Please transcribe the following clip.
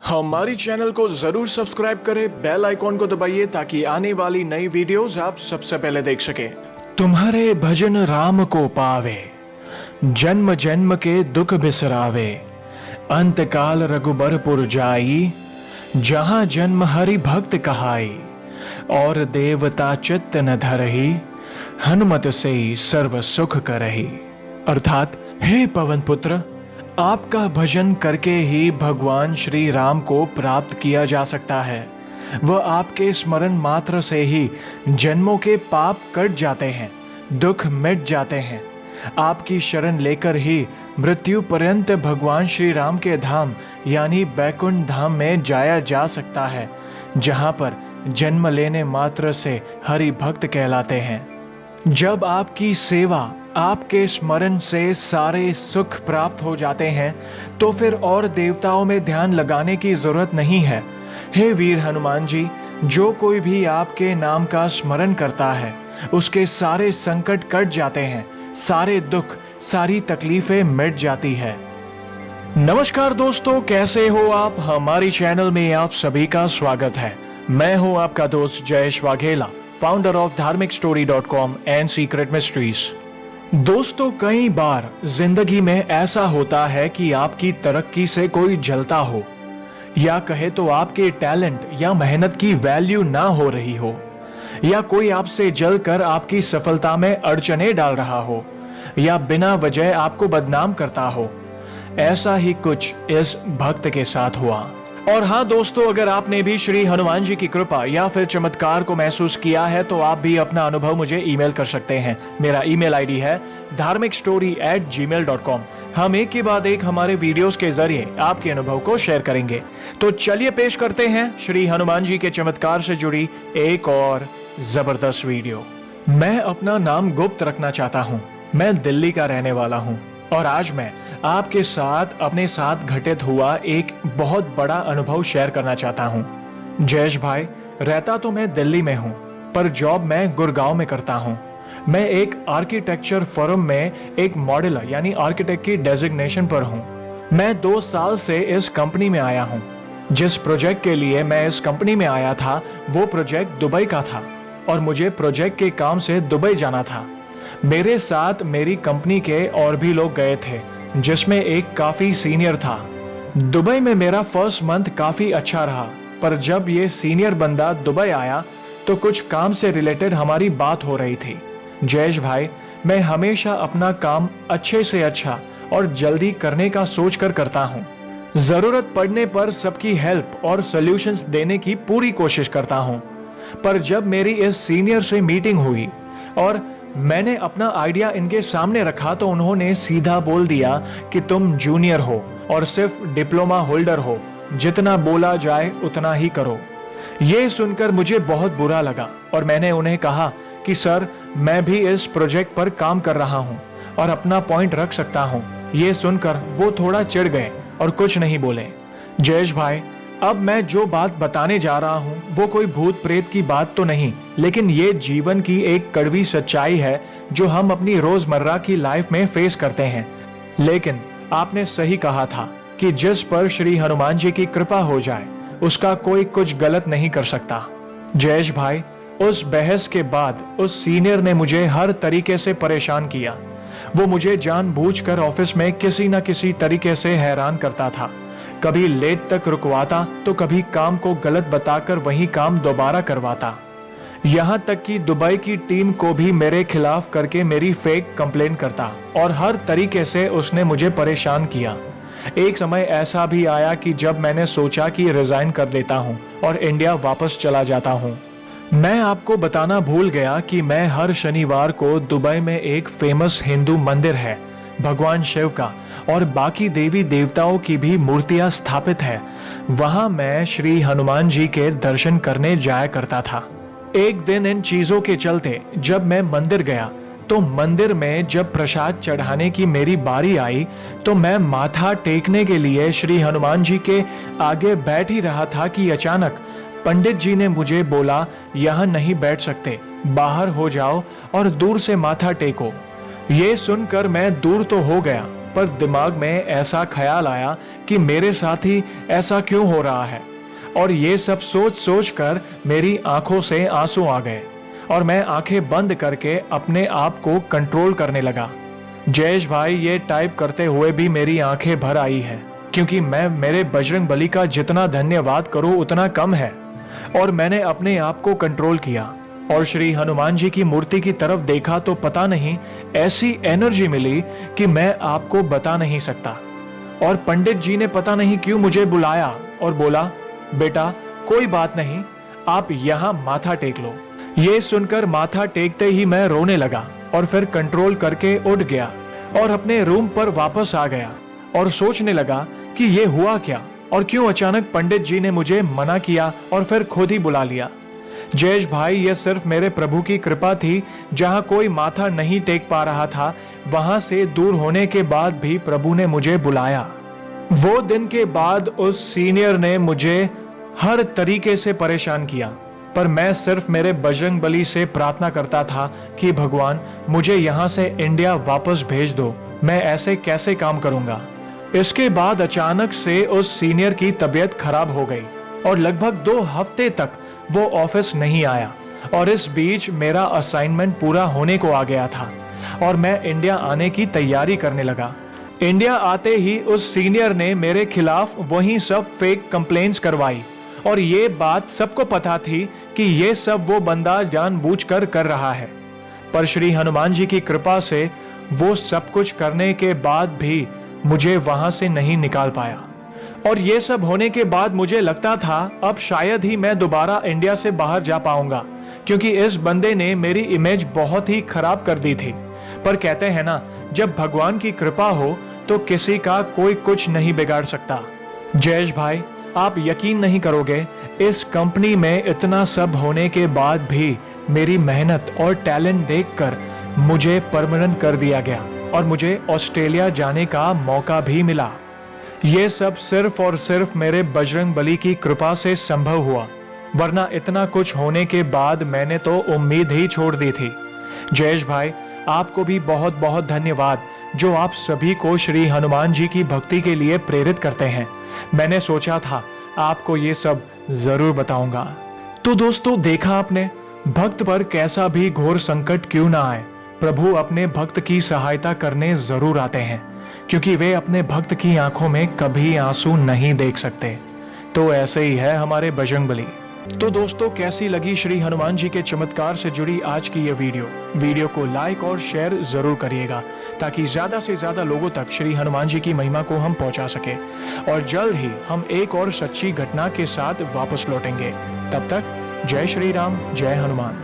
हमारी चैनल को जरूर सब्सक्राइब करें, बेल आइकॉन को दबाइए ताकि आने वाली नई वीडियोस आप सबसे पहले देख सकें। तुम्हारे भजन राम को पावे, जन्म जन्म के दुख बिसरावे। अंत काल रघुबरपुर जाई, जहां जन्म हरि भक्त कहाई। और देवता चित्त न धरही, हनुमत से सर्व सुख करही। अर्थात हे पवन पुत्र, आपका भजन करके ही भगवान श्री राम को प्राप्त किया जा सकता है। वह आपके स्मरण मात्र से ही जन्मों के पाप कट जाते हैं, दुख मिट जाते हैं। आपकी शरण लेकर ही मृत्यु पर्यंत भगवान श्री राम के धाम यानी बैकुंठ धाम में जाया जा सकता है, जहां पर जन्म लेने मात्र से हरि भक्त कहलाते हैं। जब आपकी सेवा, आपके स्मरण से सारे सुख प्राप्त हो जाते हैं, तो फिर और देवताओं में ध्यान लगाने की जरूरत नहीं है। हे वीर हनुमान जी, जो कोई भी आपके नाम का स्मरण करता है, उसके सारे संकट कट जाते हैं, सारे दुख, सारी तकलीफें मिट जाती है। नमस्कार दोस्तों, कैसे हो आप? हमारी चैनल में आप सभी का स्वागत है। मैं हूं आपका दोस्त Jayesh Vaghela, founder of dharmikstory.com and secret mysteries. दोस्तों, कई बार जिंदगी में ऐसा होता है कि आपकी तरक्की से कोई जलता हो, या कहे तो आपके टैलेंट या मेहनत की वैल्यू ना हो रही हो, या कोई आपसे जलकर आपकी सफलता में अड़चने डाल रहा हो, या बिना वजह आपको बदनाम करता हो। ऐसा ही कुछ इस भक्त के साथ हुआ। और हाँ दोस्तों, अगर आपने भी श्री हनुमान जी की कृपा या फिर चमत्कार को महसूस किया है तो आप भी अपना अनुभव मुझे ईमेल कर सकते हैं। मेरा ईमेल आईडी है dharmikstory@gmail.com। हम एक के बाद एक हमारे वीडियोस के जरिए आपके अनुभव को शेयर करेंगे। तो चलिए पेश करते हैं श्री हनुमान जी के चमत्कार से जुड़ी एक और जबरदस्त वीडियो। मैं अपना नाम गुप्त रखना चाहता हूँ। मैं दिल्ली का रहने वाला हूँ और आज मैं आपके साथ अपने साथ घटित हुआ एक बहुत बड़ा अनुभव शेयर करना चाहता हूं। जयेश भाई, रहता तो मैं दिल्ली में हूं, पर जॉब मैं गुड़गांव में करता हूं। मैं एक आर्किटेक्चर फर्म में एक मॉडलर यानी आर्किटेक्ट की डेजिग्नेशन पर हूं। मैं 2 साल से इस कंपनी में आया हूं। जिस प्रोजेक्ट के लिए मैं इस कंपनी में आया था, वो प्रोजेक्ट दुबई का था और मुझे प्रोजेक्ट के काम से दुबई जाना था। मेरे साथ मेरी कंपनी के और भी लोग गए थे, जिसमें एक काफी सीनियर था। दुबई में मेरा फर्स्ट मंथ काफी अच्छा रहा, पर जब ये सीनियर बंदा दुबई आया तो कुछ काम से रिलेटेड हमारी बात हो रही थी। जयेश भाई, मैं हमेशा अपना काम अच्छे से अच्छा और जल्दी करने का सोचकर करता हूँ। जरूरत पड़ने पर सबकी हेल्प और सॉल्यूशंस देने की पूरी कोशिश करता हूँ। पर जब मेरी इस सीनियर से मीटिंग हुई और मैंने अपना आइडिया इनके सामने रखा तो उन्होंने सीधा बोल दिया कि तुम जूनियर हो और सिर्फ डिप्लोमा होल्डर हो, जितना बोला जाए उतना ही करो। ये सुनकर मुझे बहुत बुरा लगा और मैंने उन्हें कहा कि सर, मैं भी इस प्रोजेक्ट पर काम कर रहा हूँ और अपना पॉइंट रख सकता हूँ। ये सुनकर वो थोड़ा चिढ़ गए और कुछ नहीं बोले। जयेश भाई, अब मैं जो बात बताने जा रहा हूँ वो कोई भूत प्रेत की बात तो नहीं, लेकिन ये जीवन की एक कड़वी सच्चाई है जो हम अपनी रोजमर्रा की लाइफ में फेस करते हैं। लेकिन आपने सही कहा था कि जिस पर श्री हनुमान जी की कृपा हो जाए उसका कोई कुछ गलत नहीं कर सकता। जयेश भाई, उस बहस के बाद उस सीनियर ने मुझे हर तरीके से परेशान किया। वो मुझे जानबूझकर ऑफिस में किसी न किसी तरीके से हैरान करता था। कभी लेट तक रुकवाता तो कभी काम को गलत बताकर वही काम दोबारा करवाता। यहाँ तक कि दुबई की टीम को भी मेरे खिलाफ करके मेरी फेक कंप्लेंट करता और हर तरीके से उसने मुझे परेशान किया। एक समय ऐसा भी आया कि जब मैंने सोचा कि रिजाइन कर देता हूँ और इंडिया वापस चला जाता हूँ। मैं आपको बताना भूल गया कि मैं हर शनिवार को दुबई में एक फेमस हिंदू मंदिर है, भगवान शिव का और बाकी देवी देवताओं की भी मूर्तियां स्थापित है, वहां मैं श्री हनुमान जी के दर्शन करने जाया करता था। एक दिन इन चीजों के चलते जब मैं मंदिर गया तो मंदिर में जब प्रसाद चढ़ाने की मेरी बारी आई तो मैं माथा टेकने के लिए श्री हनुमान जी के आगे बैठ ही रहा था कि अचानक पंडित जी ने मुझे बोला, यहाँ नहीं बैठ सकते, बाहर हो जाओ और दूर से माथा टेको। ये सुनकर मैं दूर तो हो गया, पर दिमाग में ऐसा ख्याल आया कि मेरे साथ ही ऐसा क्यों हो रहा है, और ये सब सोच सोच कर मेरी आंखों से आंसू आ गए और मैं आंखें बंद करके अपने आप को कंट्रोल करने लगा। जयेश भाई, ये टाइप करते हुए भी मेरी आंखें भर आई है, क्योंकि मैं मेरे बजरंग बली का जितना धन्यवाद करूं उतना कम है। और मैंने अपने आप को कंट्रोल किया और श्री हनुमान जी की मूर्ति की तरफ देखा तो पता नहीं ऐसी एनर्जी मिली कि मैं आपको बता नहीं सकता। और पंडित जी ने पता नहीं क्यों मुझे बुलाया और बोला, बेटा कोई बात नहीं, आप यहाँ माथा टेक लो। ये सुनकर माथा टेकते ही मैं रोने लगा और फिर कंट्रोल करके उठ गया और अपने रूम पर वापस आ गया और सोचने लगा कि ये हुआ क्या और क्यों अचानक पंडित जी ने मुझे मना किया और फिर खुद ही बुला लिया। जयेश भाई, ये सिर्फ मेरे प्रभु की कृपा थी। जहां कोई माथा नहीं टेक पा रहा था, वहां से दूर होने के बाद भी प्रभु ने मुझे बुलाया। वो दिन के बाद उस सीनियर ने मुझे हर तरीके से परेशान किया, पर मैं सिर्फ मेरे बजरंग बली से प्रार्थना करता था कि भगवान मुझे यहाँ से इंडिया वापस भेज दो, मैं ऐसे कैसे काम करूंगा। इसके बाद अचानक से उस सीनियर की तबीयत खराब हो गई और लगभग 2 हफ्ते तक वो ऑफिस नहीं आया और इस बीच मेरा असाइनमेंट पूरा होने को आ गया था और मैं इंडिया आने की तैयारी करने लगा। इंडिया आते ही उस सीनियर ने मेरे खिलाफ वही सब फेक कंप्लेंट्स करवाई और ये बात सबको पता थी कि ये सब वो बंदा जानबूझकर कर रहा है। पर श्री हनुमान जी की कृपा से वो सब कुछ करने के बाद भी मुझे वहां से नहीं निकाल पाया। और ये सब होने के बाद मुझे लगता था अब शायद ही मैं दोबारा इंडिया से बाहर जा पाऊंगा, क्योंकि इस बंदे ने मेरी इमेज बहुत ही खराब कर दी थी। पर कहते हैं ना, जब भगवान की कृपा हो तो किसी का कोई कुछ नहीं बिगाड़ सकता। जयेश भाई, आप यकीन नहीं करोगे, इस कंपनी में इतना सब होने के बाद भी मेरी मेहनत और टैलेंट देखकर मुझे परमानेंट कर दिया गया और मुझे ऑस्ट्रेलिया जाने का मौका भी मिला। ये सब सिर्फ और सिर्फ मेरे बजरंग बली की कृपा से संभव हुआ, वरना इतना कुछ होने के बाद मैंने तो उम्मीद ही छोड़ दी थी। जयेश भाई, आपको भी बहुत बहुत धन्यवाद जो आप सभी को श्री हनुमान जी की भक्ति के लिए प्रेरित करते हैं। मैंने सोचा था आपको ये सब जरूर बताऊंगा। तो दोस्तों, देखा आपने, भक्त पर कैसा भी घोर संकट क्यों ना आए, प्रभु अपने भक्त की सहायता करने जरूर आते हैं, क्योंकि वे अपने भक्त की आंखों में कभी आंसू नहीं देख सकते। तो ऐसे ही है हमारे बजरंग बली। तो दोस्तों, कैसी लगी श्री हनुमान जी के चमत्कार से जुड़ी आज की ये वीडियो को लाइक और शेयर जरूर करिएगा, ताकि ज्यादा से ज्यादा लोगों तक श्री हनुमान जी की महिमा को हम पहुंचा सके। और जल्द ही हम एक और सच्ची घटना के साथ वापस लौटेंगे। तब तक जय श्री राम, जय हनुमान।